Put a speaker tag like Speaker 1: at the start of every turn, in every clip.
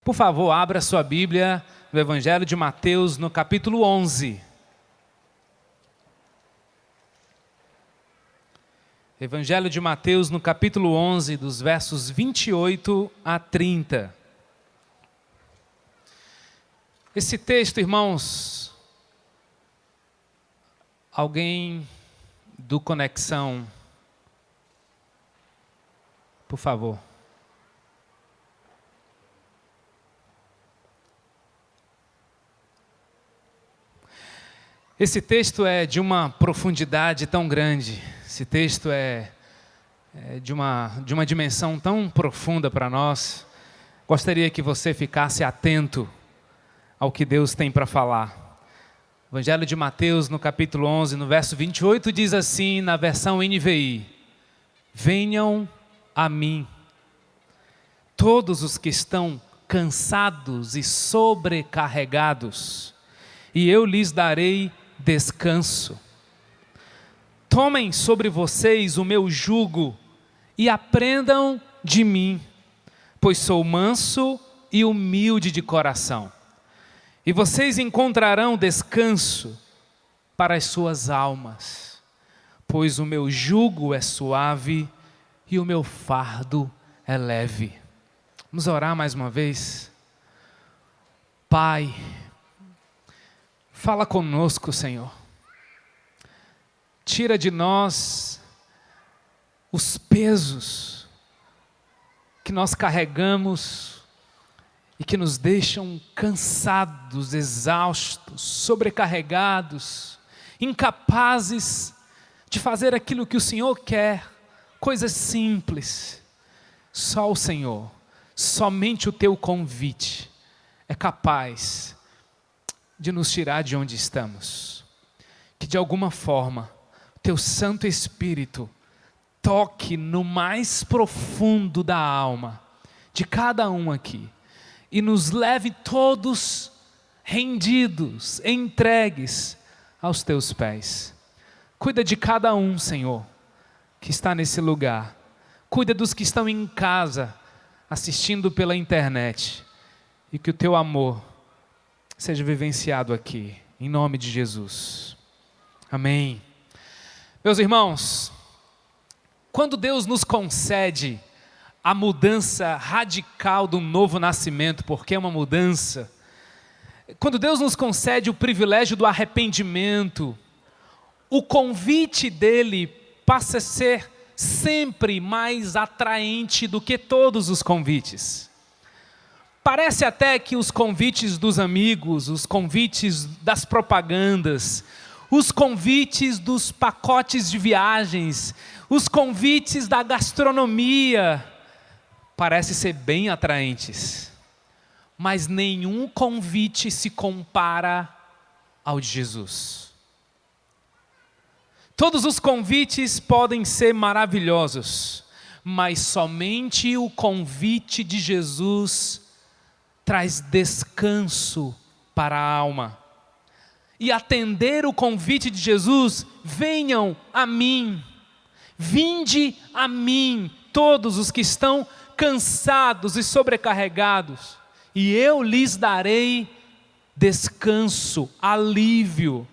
Speaker 1: Por favor, abra sua Bíblia no Evangelho de Mateus, no capítulo 11. Evangelho de Mateus, no capítulo 11, dos versos 28 a 30. Esse texto, irmãos, alguém do Conexão, por favor. Esse texto é de uma profundidade tão grande, esse texto é de uma dimensão tão profunda para nós. Gostaria que você ficasse atento ao que Deus tem para falar. Evangelho de Mateus, no capítulo 11, no verso 28, diz assim, na versão NVI: venham a mim, todos os que estão cansados e sobrecarregados, e eu lhes darei descanso. Tomem sobre vocês o meu jugo e aprendam de mim, pois sou manso e humilde de coração. E vocês encontrarão descanso para as suas almas, pois o meu jugo é suave e o meu fardo é leve. Vamos orar mais uma vez? Pai, fala conosco, Senhor. Tira de nós os pesos que nós carregamos e que nos deixam cansados, exaustos, sobrecarregados, incapazes de fazer aquilo que o Senhor quer, coisas simples. Só o Senhor, somente o Teu convite é capaz de nos tirar de onde estamos. Que de alguma forma, Teu Santo Espírito toque no mais profundo da alma de cada um aqui e nos leve todos rendidos, entregues aos Teus pés. Cuida de cada um, Senhor, que está nesse lugar. Cuida dos que estão em casa, assistindo pela internet. E que o Teu amor seja vivenciado aqui, em nome de Jesus. Amém. Meus irmãos, quando Deus nos concede a mudança radical do novo nascimento, porque é uma mudança, quando Deus nos concede o privilégio do arrependimento, o convite dele passa a ser sempre mais atraente do que todos os convites. Parece até que os convites dos amigos, os convites das propagandas, os convites dos pacotes de viagens, os convites da gastronomia, parecem ser bem atraentes. Mas nenhum convite se compara ao de Jesus. Todos os convites podem ser maravilhosos, mas somente o convite de Jesus traz descanso para a alma. E atender o convite de Jesus, venham a mim, vinde a mim, todos os que estão cansados e sobrecarregados, e eu lhes darei descanso, alívio.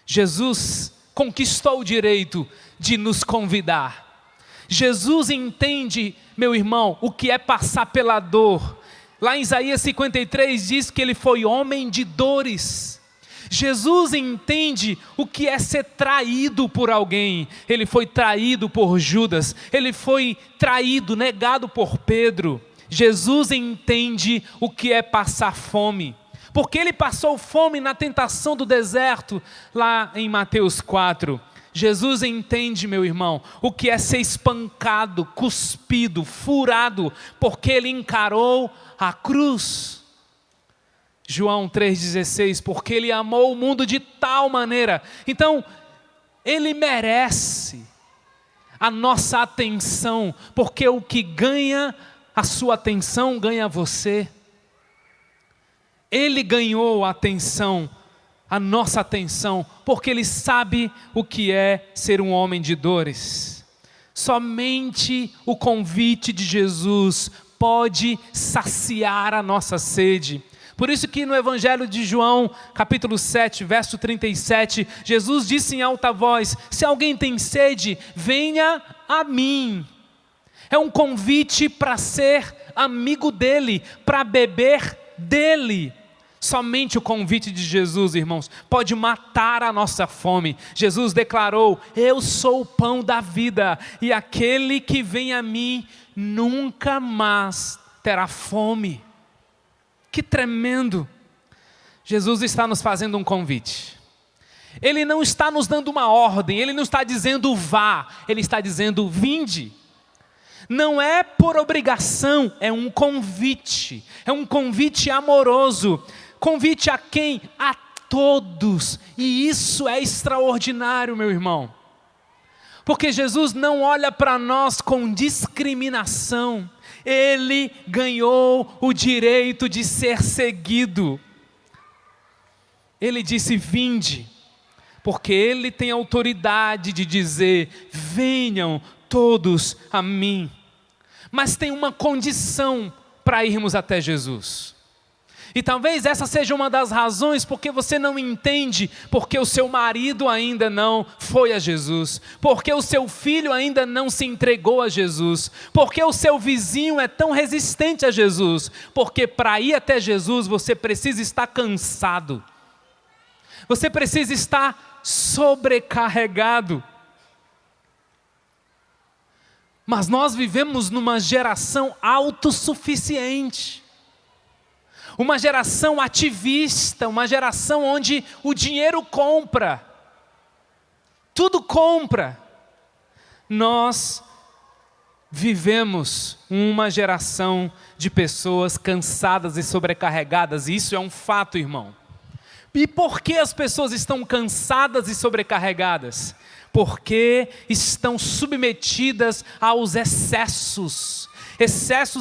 Speaker 1: Jesus conquistou o direito de nos convidar. Jesus entende, meu irmão, o que é passar pela dor. Lá em Isaías 53 diz que ele foi homem de dores. Jesus entende o que é ser traído por alguém. Ele foi traído por Judas, ele foi traído, negado por Pedro. Jesus entende o que é passar fome, porque ele passou fome na tentação do deserto, lá em Mateus 4. Jesus entende, meu irmão, o que é ser espancado, cuspido, furado, porque ele encarou a cruz. João 3,16, porque ele amou o mundo de tal maneira. Então, ele merece a nossa atenção, porque o que ganha a sua atenção, ganha você. Ele ganhou a atenção, a nossa atenção, porque ele sabe o que é ser um homem de dores. Somente o convite de Jesus pode saciar a nossa sede. Por isso que no Evangelho de João, capítulo 7, verso 37, Jesus disse em alta voz: se alguém tem sede, venha a mim. É um convite para ser amigo dele, para beber dele. Somente o convite de Jesus, irmãos, pode matar a nossa fome. Jesus declarou: eu sou o pão da vida, e aquele que vem a mim nunca mais terá fome. Que tremendo! Jesus está nos fazendo um convite. Ele não está nos dando uma ordem, Ele não está dizendo vá, Ele está dizendo vinde. Não é por obrigação, é um convite amoroso. Convite a quem? A todos. E isso é extraordinário, meu irmão. Porque Jesus não olha para nós com discriminação. Ele ganhou o direito de ser seguido. Ele disse: vinde, porque Ele tem autoridade de dizer: venham todos a mim. Mas tem uma condição para irmos até Jesus. E talvez essa seja uma das razões porque você não entende porque o seu marido ainda não foi a Jesus, porque o seu filho ainda não se entregou a Jesus, porque o seu vizinho é tão resistente a Jesus, porque para ir até Jesus você precisa estar cansado, você precisa estar sobrecarregado. Mas nós vivemos numa geração autossuficiente. Uma geração ativista, uma geração onde o dinheiro compra, tudo compra. Nós vivemos uma geração de pessoas cansadas e sobrecarregadas, e isso é um fato, irmão. E por que as pessoas estão cansadas e sobrecarregadas? Porque estão submetidas aos excessos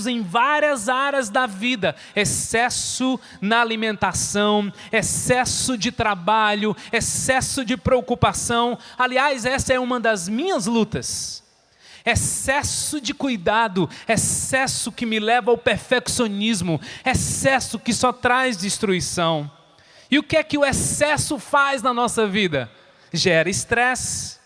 Speaker 1: em várias áreas da vida, excesso na alimentação, excesso de trabalho, excesso de preocupação. Aliás, essa é uma das minhas lutas. Excesso de cuidado, excesso que me leva ao perfeccionismo, excesso que só traz destruição. E o que é que o excesso faz na nossa vida? Gera estresse.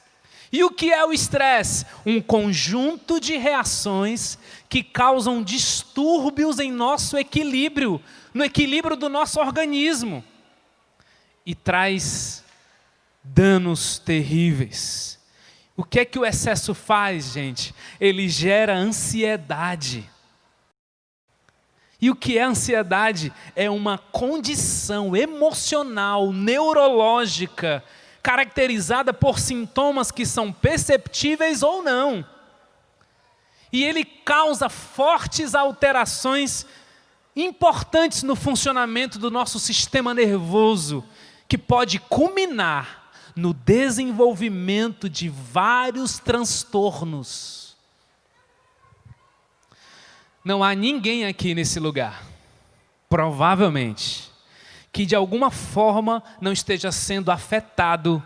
Speaker 1: E o que é o estresse? Um conjunto de reações que causam distúrbios em nosso equilíbrio, no equilíbrio do nosso organismo. E traz danos terríveis. O que é que o excesso faz, gente? Ele gera ansiedade. E o que é ansiedade? É uma condição emocional, neurológica, caracterizada por sintomas que são perceptíveis ou não. E ele causa fortes alterações importantes no funcionamento do nosso sistema nervoso, que pode culminar no desenvolvimento de vários transtornos. Não há ninguém aqui nesse lugar, provavelmente, que de alguma forma não esteja sendo afetado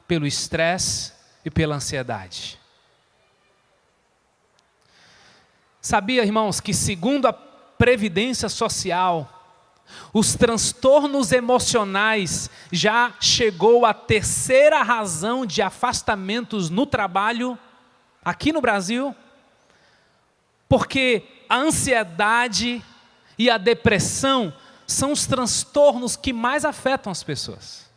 Speaker 1: pelo estresse e pela ansiedade. Sabia, irmãos, que segundo a Previdência Social, os transtornos emocionais já chegou à terceira razão de afastamentos no trabalho aqui no Brasil? Porque a ansiedade e a depressão são os transtornos que mais afetam as pessoas.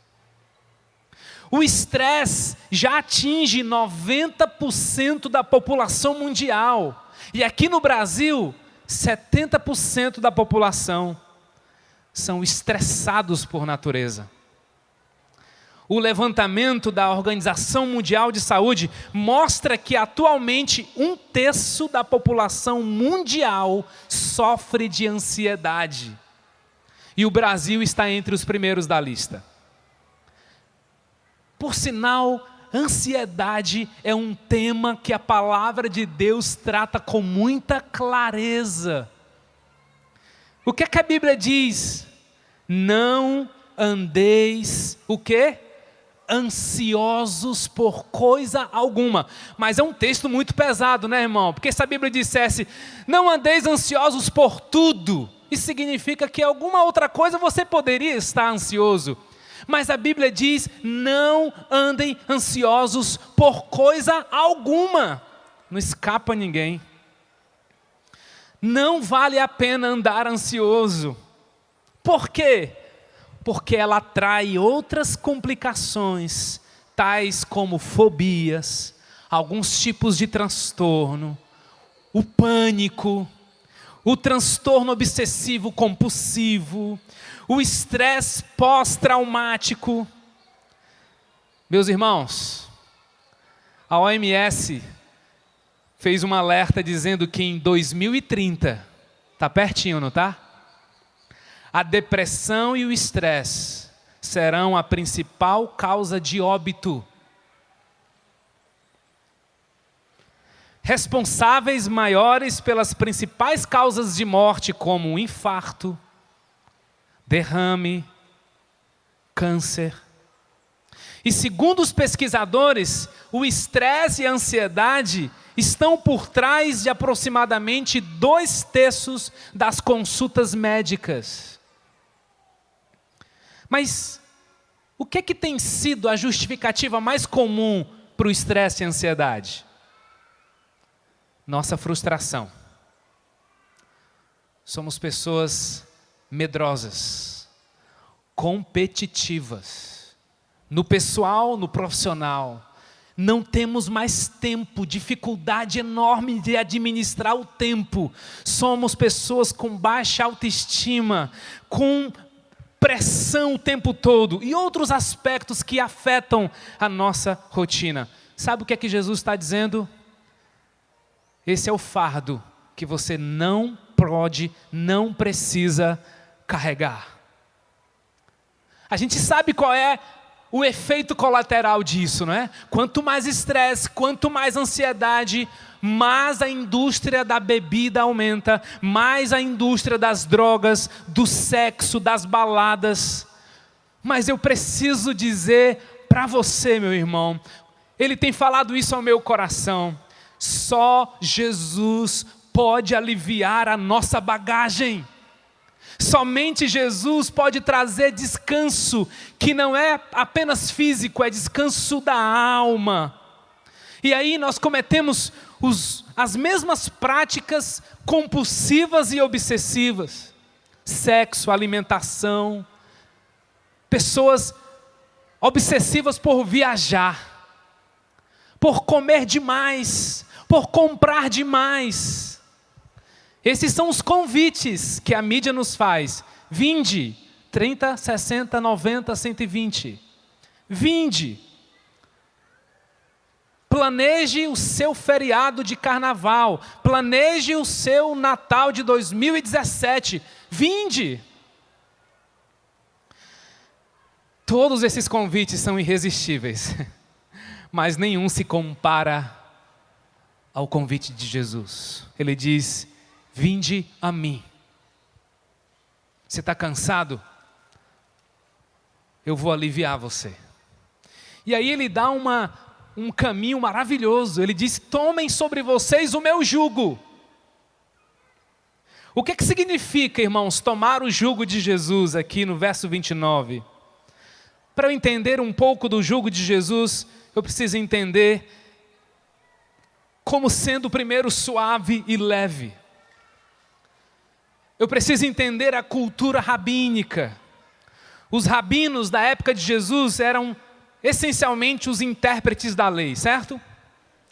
Speaker 1: O estresse já atinge 90% da população mundial. E aqui no Brasil, 70% da população são estressados por natureza. O levantamento da Organização Mundial de Saúde mostra que atualmente 1/3 da população mundial sofre de ansiedade. E o Brasil está entre os primeiros da lista. Por sinal, ansiedade é um tema que a palavra de Deus trata com muita clareza. O que é que a Bíblia diz? Não andeis, o quê? ansiosos por coisa alguma. Mas é um texto muito pesado, né, irmão? Porque se a Bíblia dissesse, não andeis ansiosos por tudo, isso significa que alguma outra coisa você poderia estar ansioso. Mas a Bíblia diz, não andem ansiosos por coisa alguma. Não escapa ninguém. Não vale a pena andar ansioso. Por quê? Porque ela atrai outras complicações, tais como fobias, alguns tipos de transtorno, o pânico, o transtorno obsessivo compulsivo, o estresse pós-traumático. Meus irmãos, a OMS fez um alerta dizendo que em 2030, está pertinho, não está? A depressão e o estresse serão a principal causa de óbito. Responsáveis maiores pelas principais causas de morte, como infarto, derrame, câncer. E segundo os pesquisadores, o estresse e a ansiedade estão por trás de aproximadamente 2/3 das consultas médicas. Mas o que tem sido a justificativa mais comum para o estresse e a ansiedade? Nossa frustração. Somos pessoas medrosas, competitivas, no pessoal, no profissional. Não temos mais tempo, dificuldade enorme de administrar o tempo. Somos pessoas com baixa autoestima, com pressão o tempo todo e outros aspectos que afetam a nossa rotina. Sabe o que é que Jesus está dizendo? Esse é o fardo que você não pode, não precisa carregar. A gente sabe qual é o efeito colateral disso, não é? Quanto mais estresse, quanto mais ansiedade, mais a indústria da bebida aumenta, mais a indústria das drogas, do sexo, das baladas. Mas eu preciso dizer para você, meu irmão, ele tem falado isso ao meu coração, só Jesus pode aliviar a nossa bagagem. Somente Jesus pode trazer descanso, que não é apenas físico, é descanso da alma. E aí nós cometemos as mesmas práticas compulsivas e obsessivas. Sexo, alimentação. Pessoas obsessivas por viajar, por comer demais, por comprar demais. Esses são os convites que a mídia nos faz. Vinde, 30, 60, 90, 120. Vinde. Planeje o seu feriado de carnaval. Planeje o seu Natal de 2017. Vinde. Todos esses convites são irresistíveis. Mas nenhum se compara ao convite de Jesus. Ele diz, vinde a mim. Você está cansado? Eu vou aliviar você. E aí ele dá um caminho maravilhoso. Ele diz, tomem sobre vocês o meu jugo. O que significa, irmãos, tomar o jugo de Jesus aqui no verso 29? Para eu entender um pouco do jugo de Jesus, eu preciso entender como sendo primeiro suave e leve. Eu preciso entender a cultura rabínica. Os rabinos da época de Jesus eram essencialmente os intérpretes da lei, certo?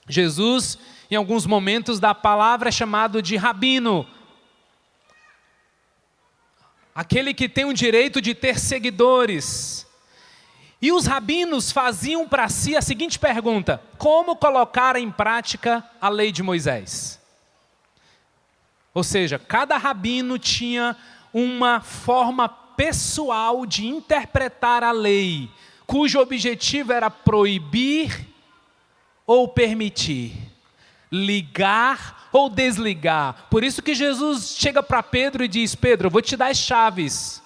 Speaker 1: Jesus, em alguns momentos da palavra, é chamado de rabino. Aquele que tem o direito de ter seguidores. E os rabinos faziam para si a seguinte pergunta: como colocar em prática a lei de Moisés? Ou seja, cada rabino tinha uma forma pessoal de interpretar a lei, cujo objetivo era proibir ou permitir, ligar ou desligar. Por isso que Jesus chega para Pedro e diz, Pedro, eu vou te dar as chaves.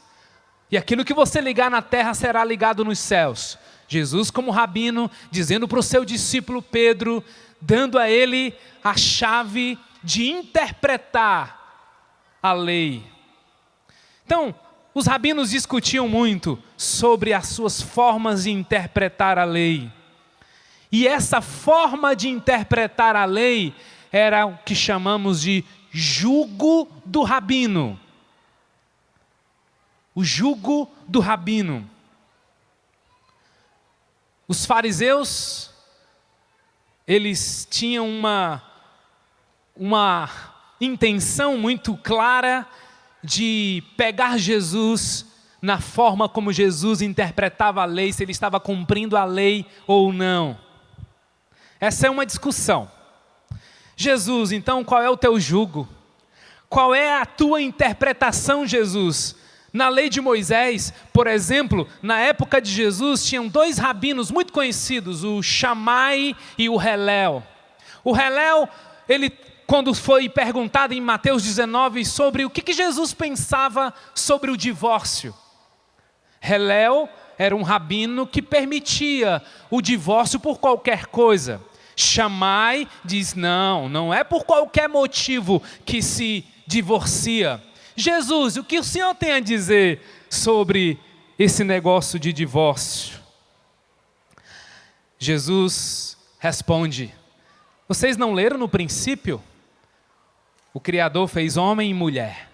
Speaker 1: E aquilo que você ligar na terra será ligado nos céus. Jesus, como rabino, dizendo para o seu discípulo Pedro, dando a ele a chave de interpretar a lei. Então, os rabinos discutiam muito sobre as suas formas de interpretar a lei. E essa forma de interpretar a lei era o que chamamos de jugo do rabino. O jugo do rabino. Os fariseus, eles tinham uma intenção muito clara de pegar Jesus na forma como Jesus interpretava a lei, se ele estava cumprindo a lei ou não. Essa é uma discussão. Jesus, então, qual é o teu jugo? Qual é a tua interpretação, Jesus? Na lei de Moisés, por exemplo, na época de Jesus, tinham dois rabinos muito conhecidos, o Shammai e o Hillel. O Hillel, ele, quando foi perguntado em Mateus 19 sobre o que Jesus pensava sobre o divórcio. Hillel era um rabino que permitia o divórcio por qualquer coisa. Shammai diz, não é por qualquer motivo que se divorcia. Jesus, o que o Senhor tem a dizer sobre esse negócio de divórcio? Jesus responde, vocês não leram no princípio? O Criador fez homem e mulher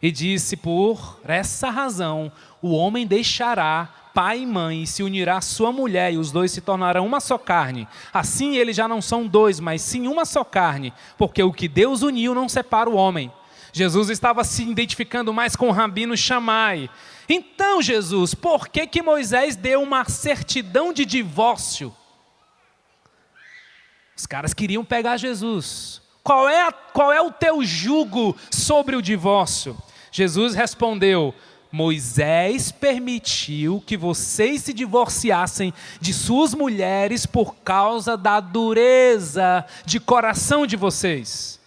Speaker 1: e disse, por essa razão, o homem deixará pai e mãe e se unirá à sua mulher e os dois se tornarão uma só carne. Assim eles já não são dois, mas sim uma só carne, porque o que Deus uniu não separa o homem. Jesus estava se identificando mais com o rabino Shammai. Então, Jesus, por que Moisés deu uma certidão de divórcio? Os caras queriam pegar Jesus. Qual é o teu jugo sobre o divórcio? Jesus respondeu, Moisés permitiu que vocês se divorciassem de suas mulheres por causa da dureza de coração de vocês.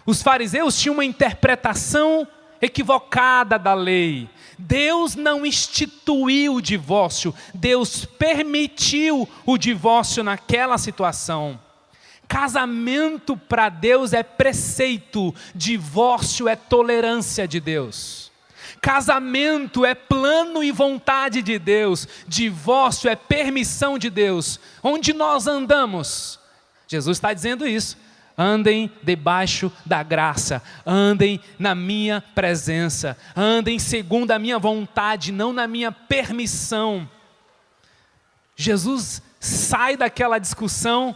Speaker 1: Os fariseus tinham uma interpretação equivocada da lei. Deus não instituiu o divórcio, Deus permitiu o divórcio naquela situação. Casamento para Deus é preceito, divórcio é tolerância de Deus. Casamento é plano e vontade de Deus, divórcio é permissão de Deus. Onde nós andamos? Jesus está dizendo isso. Andem debaixo da graça, andem na minha presença, andem segundo a minha vontade, não na minha permissão. Jesus sai daquela discussão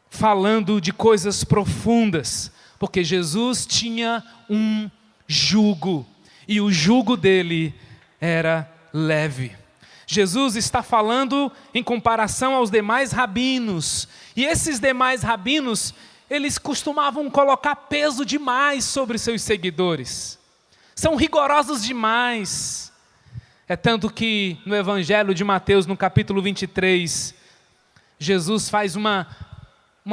Speaker 1: falando de coisas profundas, porque Jesus tinha um jugo, e o jugo dele era leve. Jesus está falando em comparação aos demais rabinos, e esses demais rabinos, eles costumavam colocar peso demais sobre seus seguidores, são rigorosos demais. É tanto que no Evangelho de Mateus, no capítulo 23, Jesus faz uma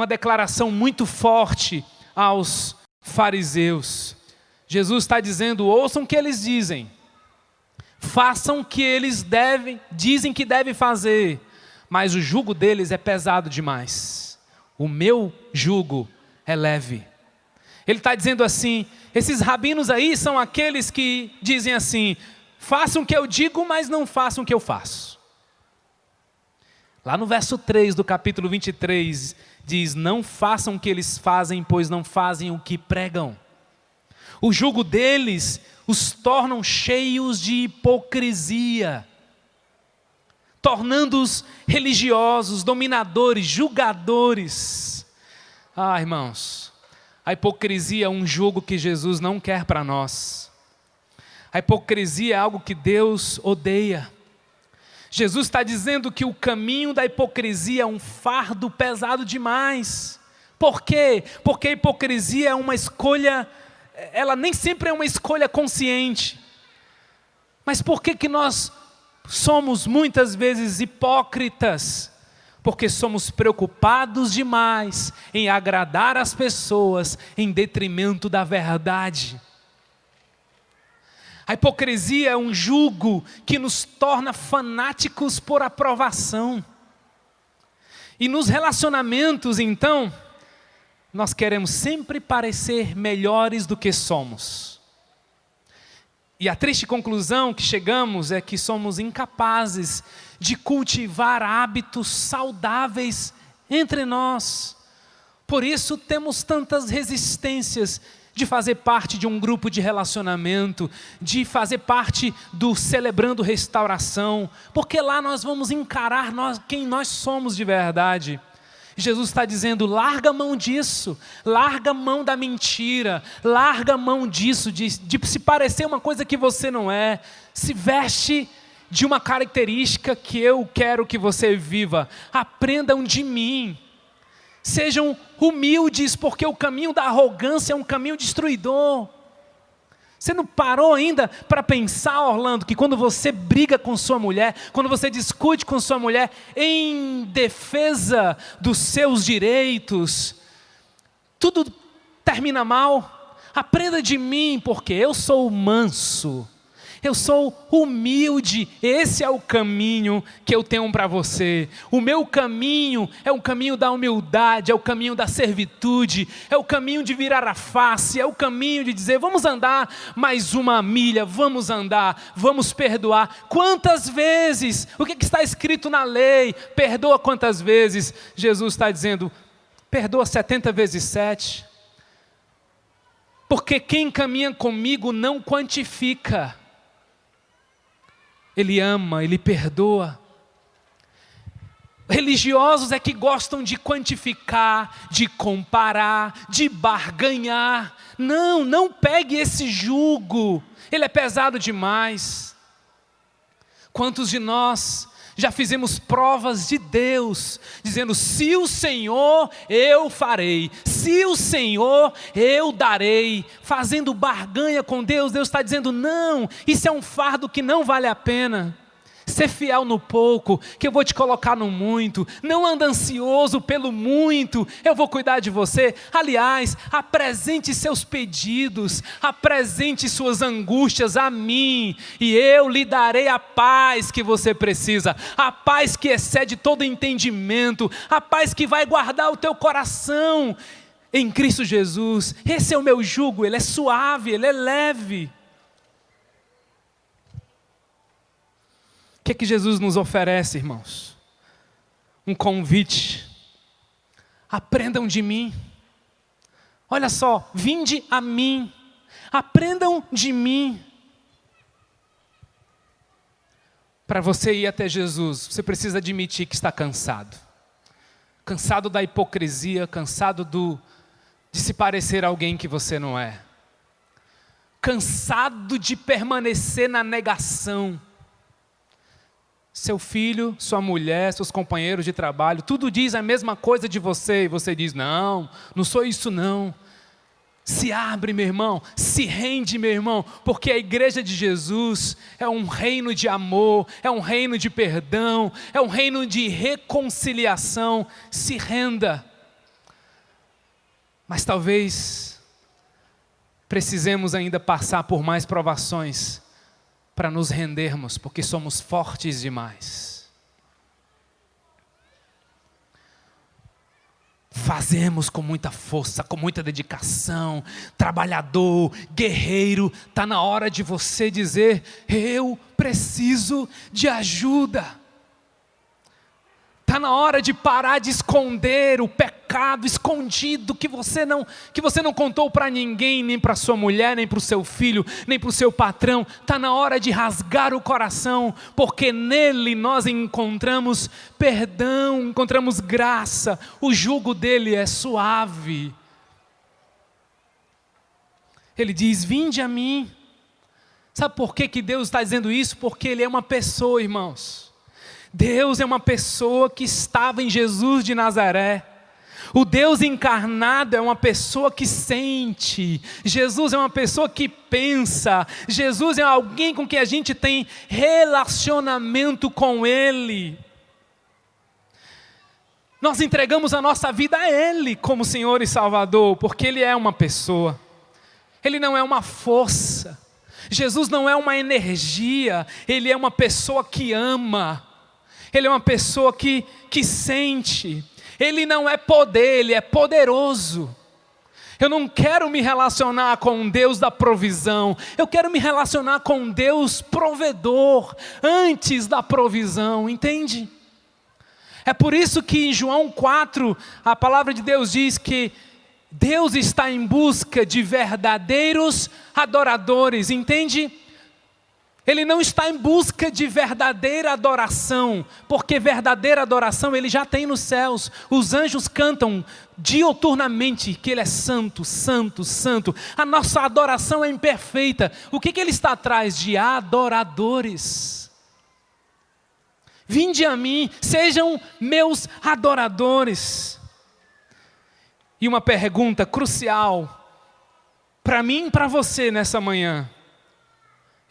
Speaker 1: declaração muito forte aos fariseus. Jesus está dizendo, ouçam o que eles dizem, façam o que eles dizem que devem fazer, mas o jugo deles é pesado demais. O meu jugo é leve. Ele está dizendo assim, esses rabinos aí são aqueles que dizem assim, façam o que eu digo, mas não façam o que eu faço. Lá no verso 3 do capítulo 23, diz, não façam o que eles fazem, pois não fazem o que pregam. O jugo deles os tornam cheios de hipocrisia, tornando-os religiosos, dominadores, julgadores. Irmãos, a hipocrisia é um jugo que Jesus não quer para nós. A hipocrisia é algo que Deus odeia. Jesus está dizendo que o caminho da hipocrisia é um fardo pesado demais. Por quê? Porque a hipocrisia é uma escolha, ela nem sempre é uma escolha consciente. Mas por que nós somos muitas vezes hipócritas? Porque somos preocupados demais em agradar as pessoas em detrimento da verdade. A hipocrisia é um jugo que nos torna fanáticos por aprovação. E nos relacionamentos, então, nós queremos sempre parecer melhores do que somos. E a triste conclusão que chegamos é que somos incapazes de cultivar hábitos saudáveis entre nós. Por isso temos tantas resistências de fazer parte de um grupo de relacionamento, de fazer parte do Celebrando Restauração, porque lá nós vamos encarar quem nós somos de verdade. Jesus está dizendo, larga a mão disso, larga a mão da mentira, larga a mão disso, de se parecer uma coisa que você não é, se veste de uma característica que eu quero que você viva, aprendam de mim. Sejam humildes, porque o caminho da arrogância é um caminho destruidor. Você não parou ainda para pensar, Orlando, que quando você briga com sua mulher, quando você discute com sua mulher em defesa dos seus direitos, tudo termina mal? Aprenda de mim, porque eu sou manso. Eu sou humilde, esse é o caminho que eu tenho para você. O meu caminho é o caminho da humildade, é o caminho da servitude, é o caminho de virar a face, é o caminho de dizer, vamos andar mais uma milha, vamos andar, vamos perdoar. Quantas vezes? O que está escrito na lei? Perdoa quantas vezes? Jesus está dizendo, perdoa 70 vezes 7. Porque quem caminha comigo não quantifica. Ele ama, Ele perdoa. Religiosos é que gostam de quantificar, de comparar, de barganhar. Não pegue esse jugo, ele é pesado demais. Quantos de nós já fizemos provas de Deus, dizendo, se o Senhor, eu farei, se o Senhor, eu darei, fazendo barganha com Deus. Deus está dizendo, não, isso é um fardo que não vale a pena. Ser fiel no pouco, que eu vou te colocar no muito. Não anda ansioso pelo muito, eu vou cuidar de você. Aliás, apresente seus pedidos, apresente suas angústias a mim, e eu lhe darei a paz que você precisa, a paz que excede todo entendimento, a paz que vai guardar o teu coração em Cristo Jesus. Esse é o meu jugo, ele é suave, ele é leve. O que Jesus nos oferece, irmãos? Um convite. Aprendam de mim. Olha só, vinde a mim. Aprendam de mim. Para você ir até Jesus, você precisa admitir que está cansado. Cansado da hipocrisia, cansado de se parecer alguém que você não é. Cansado de permanecer na negação. Seu filho, sua mulher, seus companheiros de trabalho, tudo diz a mesma coisa de você, e você diz, não sou isso não. Se abre, meu irmão, se rende, meu irmão, porque a igreja de Jesus é um reino de amor, é um reino de perdão, é um reino de reconciliação. Se renda. Mas talvez precisemos ainda passar por mais provações para nos rendermos, porque somos fortes demais. Fazemos com muita força, com muita dedicação, trabalhador, guerreiro. Está na hora de você dizer, eu preciso de ajuda. Está na hora de parar de esconder o pecado escondido que você não contou para ninguém, nem para sua mulher, nem para o seu filho, nem para o seu patrão. Está na hora de rasgar o coração, porque nele nós encontramos perdão, encontramos graça. O jugo dele é suave. Ele diz, vinde a mim. Sabe por que Deus está dizendo isso? Porque ele é uma pessoa, irmãos. Deus é uma pessoa que estava em Jesus de Nazaré. O Deus encarnado é uma pessoa que sente. Jesus é uma pessoa que pensa. Jesus é alguém com quem a gente tem relacionamento com Ele. Nós entregamos a nossa vida a Ele como Senhor e Salvador, porque Ele é uma pessoa. Ele não é uma força. Jesus não é uma energia, Ele é uma pessoa que ama. Ele é uma pessoa que sente. Ele não é poder, Ele é poderoso. Eu não quero me relacionar com um Deus da provisão. Eu quero me relacionar com um Deus provedor antes da provisão, entende? É por isso que em João 4, a palavra de Deus diz que Deus está em busca de verdadeiros adoradores, entende? Ele não está em busca de verdadeira adoração, porque verdadeira adoração Ele já tem nos céus. Os anjos cantam diuturnamente que Ele é santo, santo, santo. A nossa adoração é imperfeita. O que Ele está atrás? De adoradores. Vinde a mim, sejam meus adoradores. E uma pergunta crucial para mim e para você nessa manhã.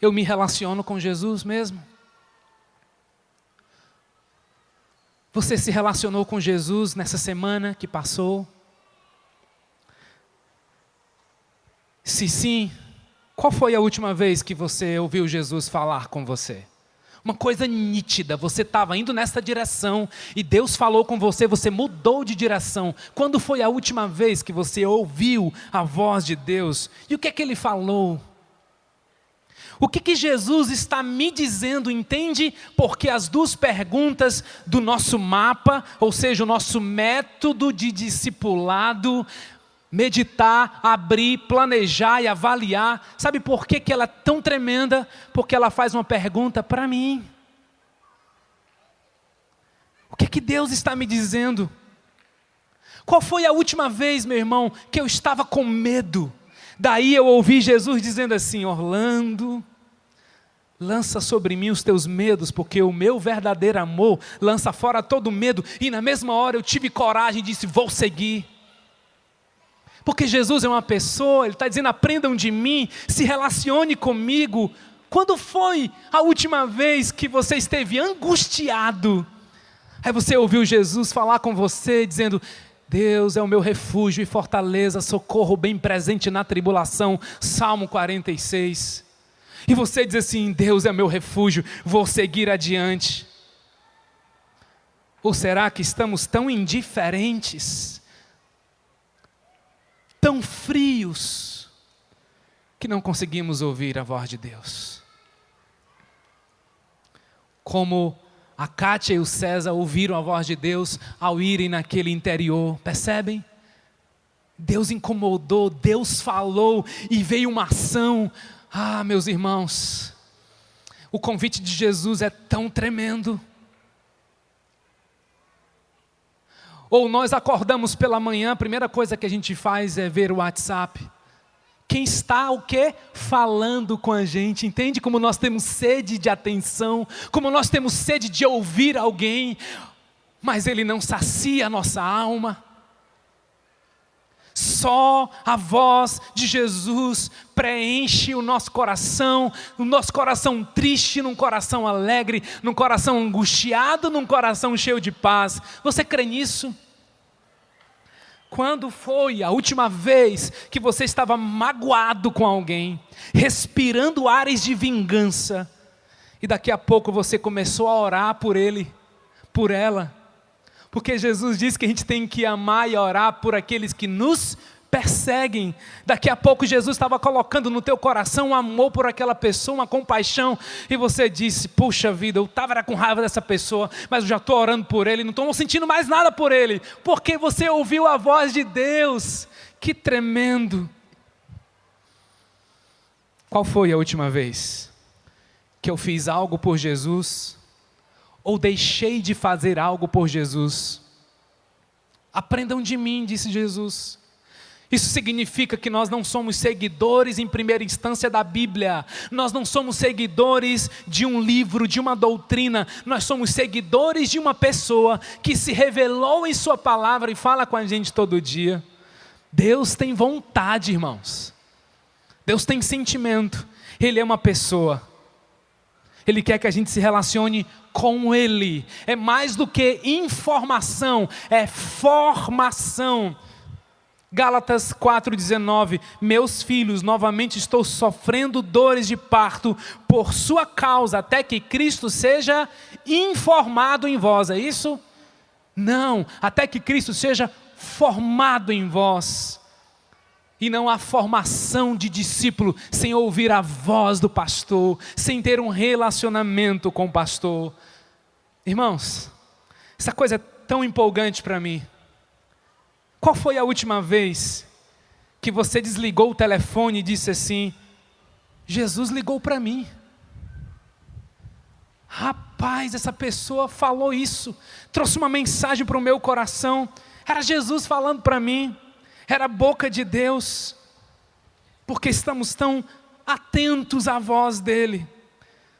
Speaker 1: Eu me relaciono com Jesus mesmo? Você se relacionou com Jesus nessa semana que passou? Se sim, qual foi a última vez que você ouviu Jesus falar com você? Uma coisa nítida, você estava indo nessa direção e Deus falou com você, você mudou de direção. Quando foi a última vez que você ouviu a voz de Deus? E o que é que Ele falou? O que Jesus está me dizendo, entende? Porque as duas perguntas do nosso mapa, ou seja, o nosso método de discipulado, meditar, abrir, planejar e avaliar, sabe por que ela é tão tremenda? Porque ela faz uma pergunta para mim. O que Deus está me dizendo? Qual foi a última vez, meu irmão, que eu estava com medo? Daí eu ouvi Jesus dizendo assim: Orlando, lança sobre mim os teus medos, porque o meu verdadeiro amor lança fora todo medo. E na mesma hora eu tive coragem e disse: vou seguir. Porque Jesus é uma pessoa, Ele está dizendo: aprendam de mim, se relacione comigo. Quando foi a última vez que você esteve angustiado? Aí você ouviu Jesus falar com você, dizendo: Deus é o meu refúgio e fortaleza, socorro bem presente na tribulação. Salmo 46. E você diz assim: Deus é meu refúgio, vou seguir adiante. Ou será que estamos tão indiferentes, tão frios, que não conseguimos ouvir a voz de Deus? Como a Kátia e o César ouviram a voz de Deus ao irem naquele interior, percebem? Deus incomodou, Deus falou e veio uma ação. Ah, meus irmãos, o convite de Jesus é tão tremendo. Ou nós acordamos pela manhã, a primeira coisa que a gente faz é ver o WhatsApp. Quem está o quê? Falando com a gente. Entende como nós temos sede de atenção, como nós temos sede de ouvir alguém, mas ele não sacia a nossa alma. Só a voz de Jesus preenche o nosso coração triste num coração alegre, num coração angustiado, num coração cheio de paz. Você crê nisso? Quando foi a última vez que você estava magoado com alguém, respirando ares de vingança, e daqui a pouco você começou a orar por ele, por ela? Porque Jesus diz que a gente tem que amar e orar por aqueles que nos perseguem. Daqui a pouco Jesus estava colocando no teu coração um amor por aquela pessoa, uma compaixão, e você disse: puxa vida, eu estava com raiva dessa pessoa, mas eu já estou orando por ele, não estou sentindo mais nada por ele, porque você ouviu a voz de Deus. Que tremendo! Qual foi a última vez que eu fiz algo por Jesus, ou deixei de fazer algo por Jesus? Aprendam de mim, disse Jesus. Isso significa que nós não somos seguidores em primeira instância da Bíblia. Nós não somos seguidores de um livro, de uma doutrina. Nós somos seguidores de uma pessoa que se revelou em sua palavra e fala com a gente todo dia. Deus tem vontade, irmãos. Deus tem sentimento. Ele é uma pessoa. Ele quer que a gente se relacione com Ele. É mais do que informação, é formação. Gálatas 4,19, meus filhos, novamente estou sofrendo dores de parto por sua causa, até que Cristo seja informado em vós, é isso? Não, até que Cristo seja formado em vós. E não há formação de discípulo sem ouvir a voz do pastor, sem ter um relacionamento com o pastor. Irmãos, essa coisa é tão empolgante para mim. Qual foi a última vez que você desligou o telefone e disse assim: Jesus ligou para mim? Rapaz, essa pessoa falou isso, trouxe uma mensagem para o meu coração. Era Jesus falando para mim, era a boca de Deus, porque estamos tão atentos à voz dEle.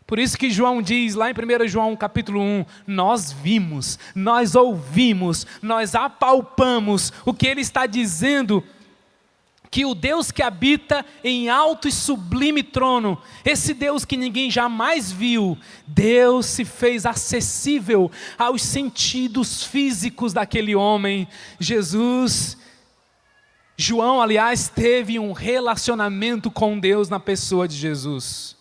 Speaker 1: Por isso que João diz lá em 1 João capítulo 1, nós vimos, nós ouvimos, nós apalpamos o que ele está dizendo, que o Deus que habita em alto e sublime trono, esse Deus que ninguém jamais viu, Deus se fez acessível aos sentidos físicos daquele homem, Jesus. João, aliás, teve um relacionamento com Deus na pessoa de Jesus.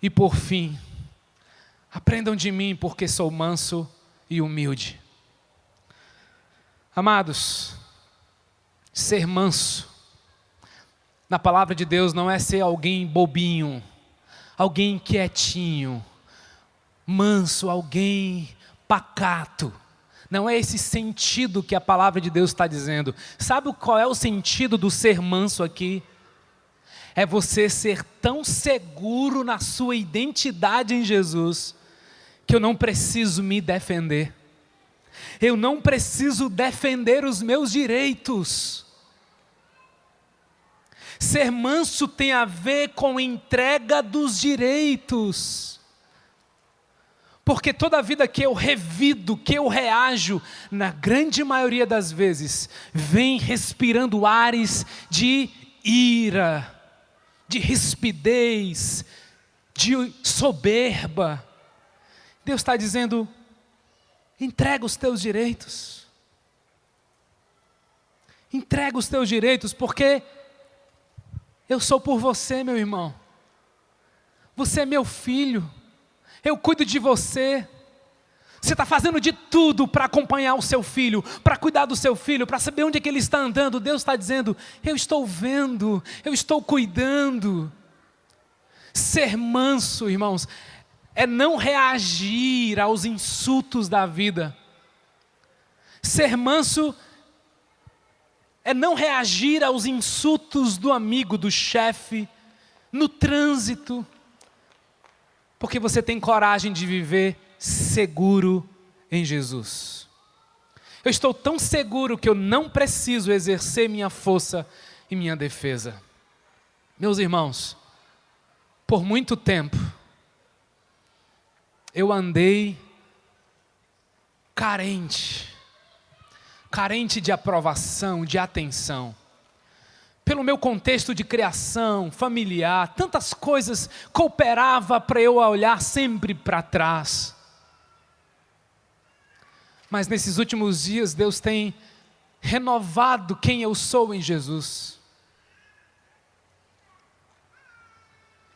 Speaker 1: E por fim, aprendam de mim porque sou manso e humilde. Amados, ser manso, na palavra de Deus, não é ser alguém bobinho, alguém quietinho, manso, alguém pacato. Não é esse sentido que a palavra de Deus está dizendo. Sabe qual é o sentido do ser manso aqui? É você ser tão seguro na sua identidade em Jesus, que eu não preciso me defender. Eu não preciso defender os meus direitos. Ser manso tem a ver com entrega dos direitos. Porque toda vida que eu revido, que eu reajo, na grande maioria das vezes, vem respirando ares de ira, de rispidez, de soberba. Deus está dizendo, entrega os teus direitos. Entrega os teus direitos, porque eu sou por você, meu irmão. Você é meu filho. Eu cuido de você. Você está fazendo de tudo para acompanhar o seu filho, para cuidar do seu filho, para saber onde é que ele está andando. Deus está dizendo, eu estou vendo, eu estou cuidando. Ser manso, irmãos, é não reagir aos insultos da vida. Ser manso é não reagir aos insultos do amigo, do chefe, no trânsito, porque você tem coragem de viver seguro em Jesus. Eu estou tão seguro que eu não preciso exercer minha força e minha defesa. Meus irmãos, por muito tempo, eu andei carente de aprovação, de atenção. Pelo meu contexto de criação, familiar, tantas coisas cooperava para eu olhar sempre para trás. Mas nesses últimos dias, Deus tem renovado quem eu sou em Jesus.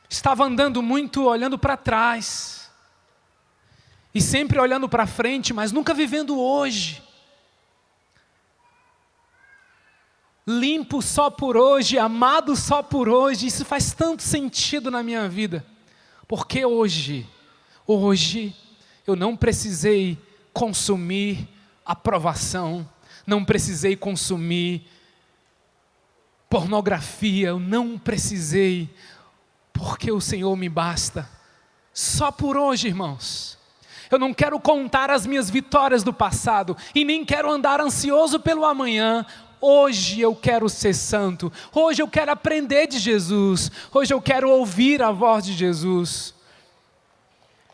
Speaker 1: Estava andando muito olhando para trás, e sempre olhando para frente, mas nunca vivendo hoje. Limpo só por hoje, amado só por hoje, isso faz tanto sentido na minha vida, porque hoje eu não precisei consumir aprovação, não precisei consumir pornografia, eu não precisei, porque o Senhor me basta, só por hoje, irmãos. Eu não quero contar as minhas vitórias do passado, e nem quero andar ansioso pelo amanhã. Hoje eu quero ser santo, hoje eu quero aprender de Jesus, hoje eu quero ouvir a voz de Jesus.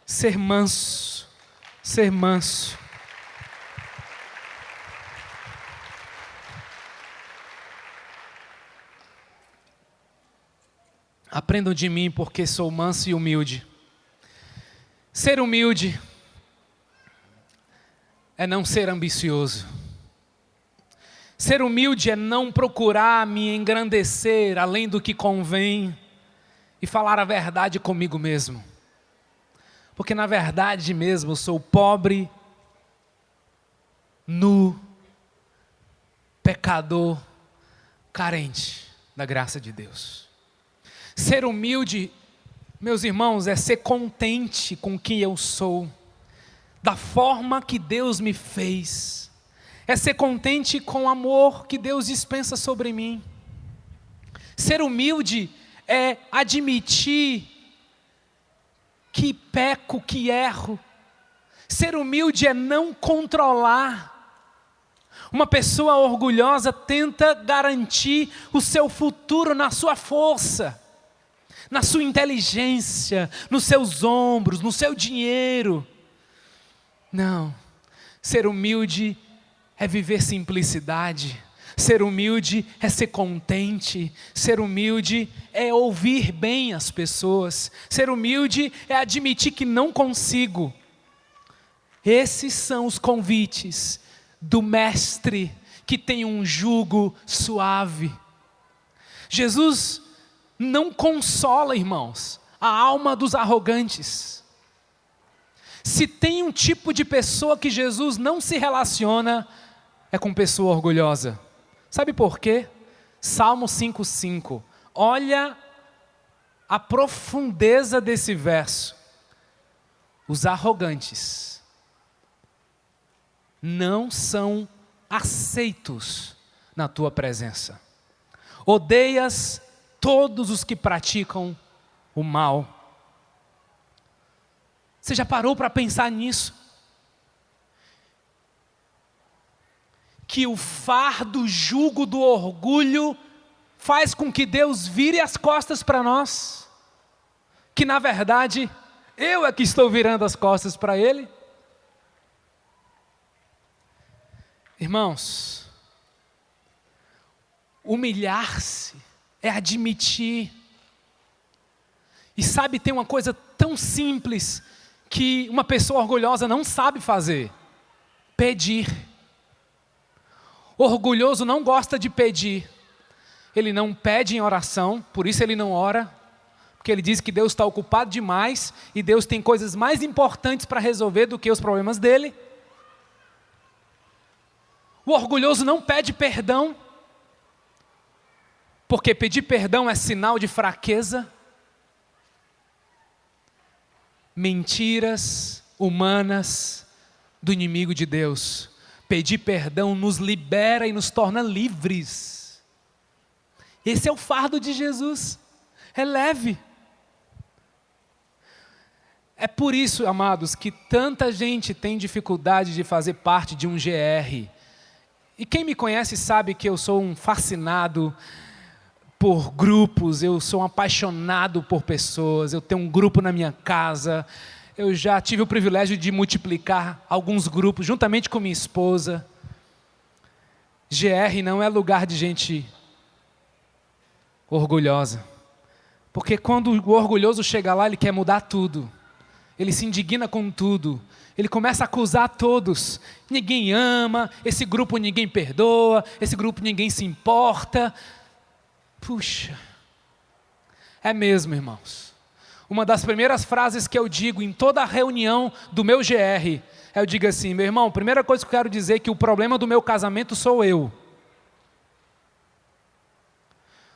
Speaker 1: Ser manso, ser manso. Aprendam de mim porque sou manso e humilde. Ser humilde é não ser ambicioso. Ser humilde é não procurar me engrandecer além do que convém e falar a verdade comigo mesmo. Porque na verdade mesmo eu sou pobre, nu, pecador, carente da graça de Deus. Ser humilde, meus irmãos, é ser contente com quem eu sou, da forma que Deus me fez. É ser contente com o amor que Deus dispensa sobre mim. Ser humilde é admitir que peco, que erro. Ser humilde é não controlar. Uma pessoa orgulhosa tenta garantir o seu futuro na sua força, na sua inteligência, nos seus ombros, no seu dinheiro. Não, ser humilde é viver simplicidade. Ser humilde é ser contente. Ser humilde é ouvir bem as pessoas. Ser humilde é admitir que não consigo. Esses são os convites do Mestre que tem um jugo suave. Jesus não consola, irmãos, a alma dos arrogantes. Se tem um tipo de pessoa que Jesus não se relaciona, é com pessoa orgulhosa. Sabe por quê? Salmo 5:5. Olha a profundeza desse verso. Os arrogantes não são aceitos na tua presença. Odeias todos os que praticam o mal. Você já parou para pensar nisso? Que o fardo, jugo do orgulho faz com que Deus vire as costas para nós? Que na verdade, eu é que estou virando as costas para Ele? Irmãos, humilhar-se é admitir. E sabe, tem uma coisa tão simples que uma pessoa orgulhosa não sabe fazer: pedir. Orgulhoso não gosta de pedir. Ele não pede em oração, por isso ele não ora, porque ele diz que Deus está ocupado demais e Deus tem coisas mais importantes para resolver do que os problemas dele. O orgulhoso não pede perdão, porque pedir perdão é sinal de fraqueza. Mentiras humanas do inimigo de Deus. Pedir perdão nos libera e nos torna livres. Esse é o fardo de Jesus. É leve. É por isso, amados, que tanta gente tem dificuldade de fazer parte de um GR. E quem me conhece sabe que eu sou um fascinado por grupos, eu sou um apaixonado por pessoas, eu tenho um grupo na minha casa, eu já tive o privilégio de multiplicar alguns grupos juntamente com minha esposa. GR não é lugar de gente orgulhosa, porque quando o orgulhoso chega lá, ele quer mudar tudo, ele se indigna com tudo, ele começa a acusar todos. Ninguém ama, esse grupo ninguém perdoa, esse grupo ninguém se importa. Puxa, é mesmo, irmãos. Uma das primeiras frases que eu digo em toda a reunião do meu GR, eu digo assim: meu irmão, a primeira coisa que eu quero dizer é que o problema do meu casamento sou eu.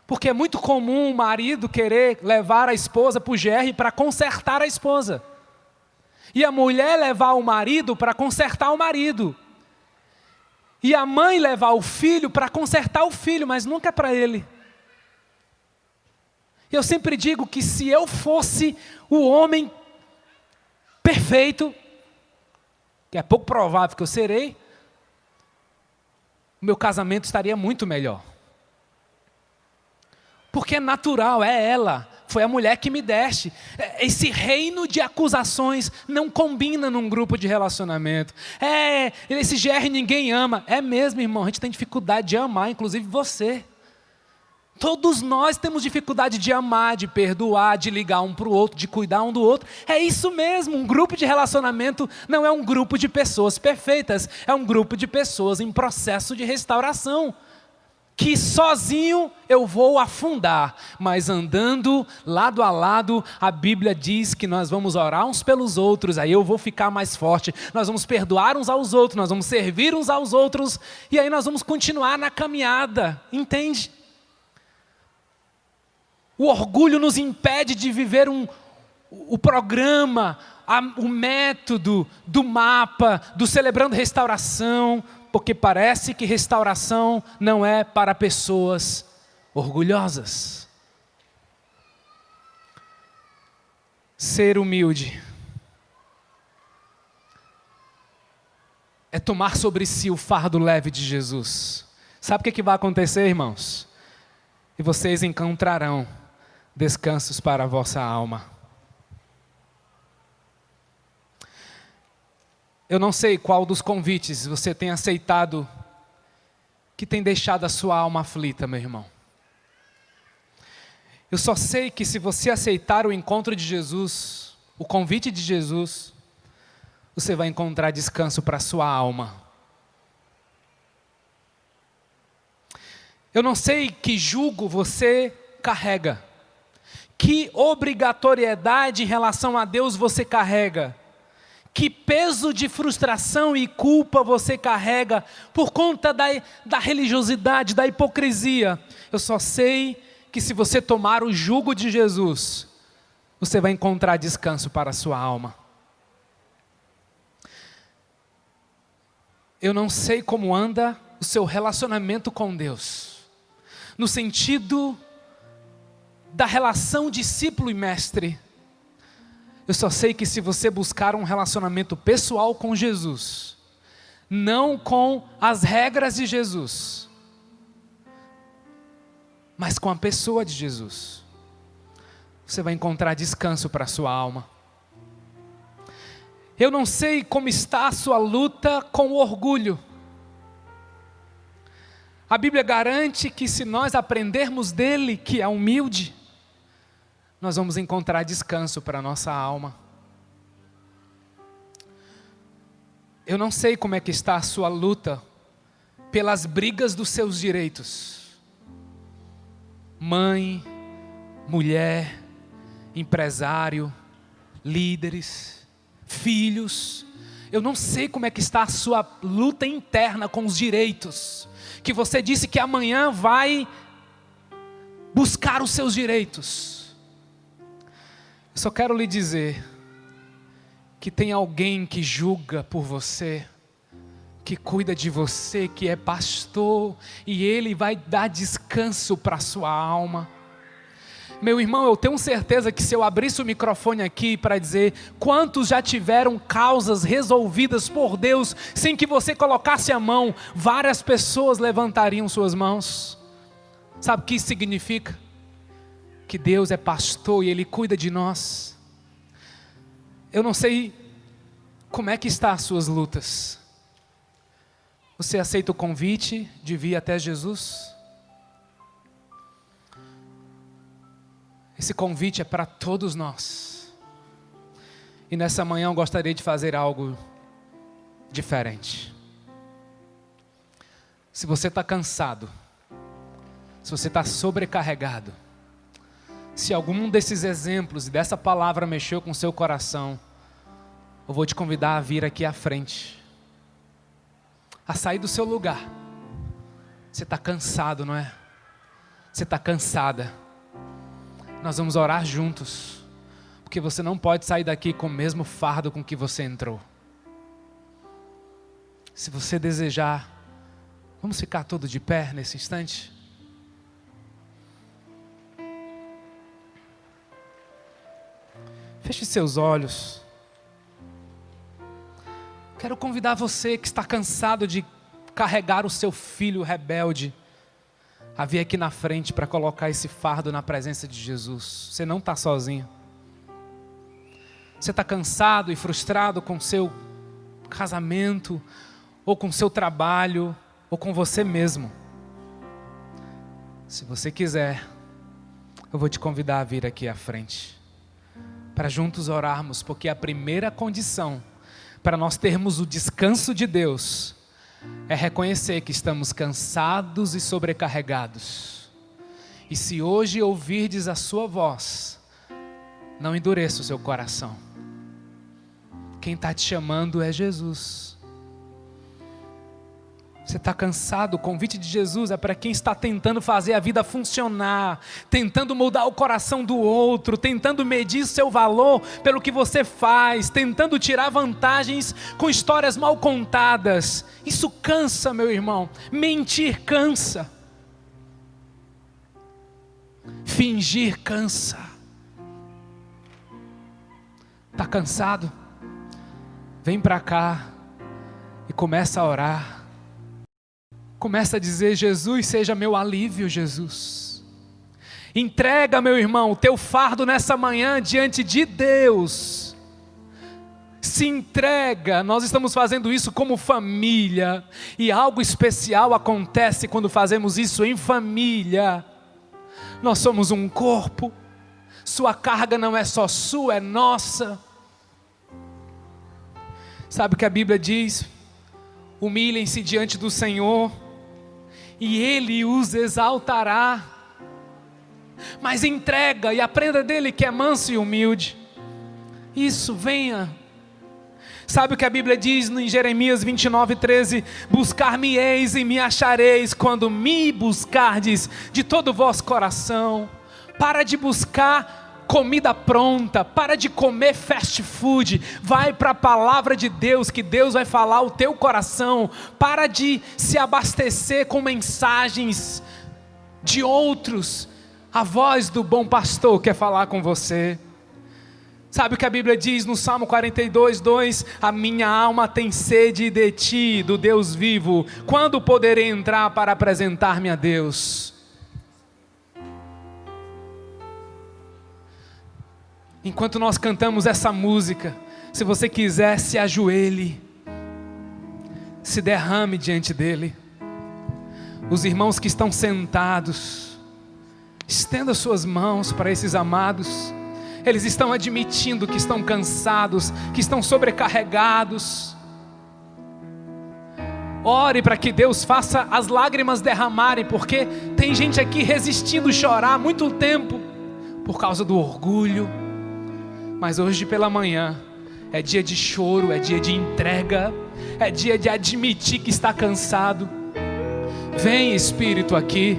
Speaker 1: Porque é muito comum o marido querer levar a esposa para o GR para consertar a esposa. E a mulher levar o marido para consertar o marido. E a mãe levar o filho para consertar o filho, mas nunca é para ele. Eu sempre digo que se eu fosse o homem perfeito, que é pouco provável que eu serei, o meu casamento estaria muito melhor. Porque é natural, é ela, foi a mulher que me deste. Esse reino de acusações não combina num grupo de relacionamento. Esse GR ninguém ama. É mesmo, irmão, a gente tem dificuldade de amar, inclusive você. Todos nós temos dificuldade de amar, de perdoar, de ligar um para o outro, de cuidar um do outro. É isso mesmo, um grupo de relacionamento não é um grupo de pessoas perfeitas, é um grupo de pessoas em processo de restauração. Que sozinho eu vou afundar, mas andando lado a lado, a Bíblia diz que nós vamos orar uns pelos outros, aí eu vou ficar mais forte, nós vamos perdoar uns aos outros, nós vamos servir uns aos outros, e aí nós vamos continuar na caminhada, entende? O orgulho nos impede de viver o programa, o método do mapa, do Celebrando Restauração, porque parece que restauração não é para pessoas orgulhosas. Ser humilde é tomar sobre si o fardo leve de Jesus. Sabe o que vai acontecer, irmãos? E vocês encontrarão descansos para a vossa alma. Eu não sei qual dos convites você tem aceitado que tem deixado a sua alma aflita, meu irmão. Eu só sei que se você aceitar o encontro de Jesus, o convite de Jesus, você vai encontrar descanso para a sua alma. Eu não sei que jugo você carrega, que obrigatoriedade em relação a Deus você carrega, que peso de frustração e culpa você carrega por conta da religiosidade, da hipocrisia. Eu só sei que se você tomar o jugo de Jesus, você vai encontrar descanso para a sua alma. Eu não sei como anda o seu relacionamento com Deus, no sentido da relação discípulo e mestre. Eu só sei que se você buscar um relacionamento pessoal com Jesus, não com as regras de Jesus, mas com a pessoa de Jesus, você vai encontrar descanso para a sua alma. Eu não sei como está a sua luta com o orgulho. A Bíblia garante que se nós aprendermos dele, que é humilde, nós vamos encontrar descanso para a nossa alma. Eu não sei como é que está a sua luta pelas brigas dos seus direitos. Mãe, mulher, empresário, líderes, filhos. Eu não sei como é que está a sua luta interna com os direitos, que você disse que amanhã vai buscar os seus direitos. Eu só quero lhe dizer que tem alguém que julga por você, que cuida de você, que é pastor, e ele vai dar descanso para a sua alma. Meu irmão, eu tenho certeza que se eu abrisse o microfone aqui para dizer quantos já tiveram causas resolvidas por Deus, sem que você colocasse a mão, várias pessoas levantariam suas mãos. Sabe o que isso significa? Que Deus é pastor e Ele cuida de nós. Eu não sei como é que estão as suas lutas. Você aceita o convite de vir até Jesus? Esse convite é para todos nós. E nessa manhã eu gostaria de fazer algo diferente. Se você está cansado, se você está sobrecarregado, se algum desses exemplos e dessa palavra mexeu com o seu coração, eu vou te convidar a vir aqui à frente, a sair do seu lugar. Você está cansado, não é? Você está cansada. Nós vamos orar juntos, porque você não pode sair daqui com o mesmo fardo com que você entrou. Se você desejar, vamos ficar todos de pé nesse instante? Feche seus olhos. Quero convidar você que está cansado de carregar o seu filho rebelde a vir aqui na frente para colocar esse fardo na presença de Jesus. Você não está sozinho. Você está cansado e frustrado com o seu casamento, ou com o seu trabalho, ou com você mesmo. Se você quiser, eu vou te convidar a vir aqui à frente, para juntos orarmos, porque a primeira condição para nós termos o descanso de Deus é reconhecer que estamos cansados e sobrecarregados. E se hoje ouvirdes a sua voz, não endureça o seu coração. Quem está te chamando é Jesus. Você está cansado? O convite de Jesus é para quem está tentando fazer a vida funcionar, tentando mudar o coração do outro, tentando medir seu valor pelo que você faz, tentando tirar vantagens com histórias mal contadas. Isso cansa, meu irmão. Mentir cansa. Fingir cansa. Está cansado? Vem para cá e começa a orar. Começa a dizer: Jesus, seja meu alívio, Jesus. Entrega, meu irmão, o teu fardo nessa manhã diante de Deus. Se entrega. Nós estamos fazendo isso como família, e algo especial acontece quando fazemos isso em família. Nós somos um corpo. Sua carga não é só sua, é nossa. Sabe o que a Bíblia diz? Humilhem-se diante do Senhor e Ele os exaltará. Mas entrega e aprenda dele, que é manso e humilde. Isso, venha. Sabe o que a Bíblia diz em Jeremias 29:13? Buscar-me-eis e me achareis, quando me buscardes de todo o vosso coração. Para de buscar comida pronta, para de comer fast food, vai para a palavra de Deus, que Deus vai falar o teu coração. Para de se abastecer com mensagens de outros. A voz do bom pastor quer falar com você. Sabe o que a Bíblia diz no Salmo 42:2? A minha alma tem sede de ti, do Deus vivo. Quando poderei entrar para apresentar-me a Deus? Enquanto nós cantamos essa música, se você quiser, se ajoelhe, se derrame diante dele. Os irmãos que estão sentados, estenda suas mãos para esses amados. Eles estão admitindo que estão cansados, que estão sobrecarregados. Ore para que Deus faça as lágrimas derramarem, porque tem gente aqui resistindo chorar há muito tempo por causa do orgulho. Mas hoje pela manhã é dia de choro, é dia de entrega, é dia de admitir que está cansado. Vem, Espírito, aqui.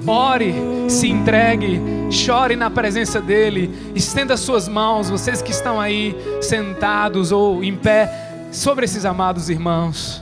Speaker 1: Ore, se entregue, chore na presença dEle. Estenda suas mãos, vocês que estão aí sentados ou em pé, sobre esses amados irmãos.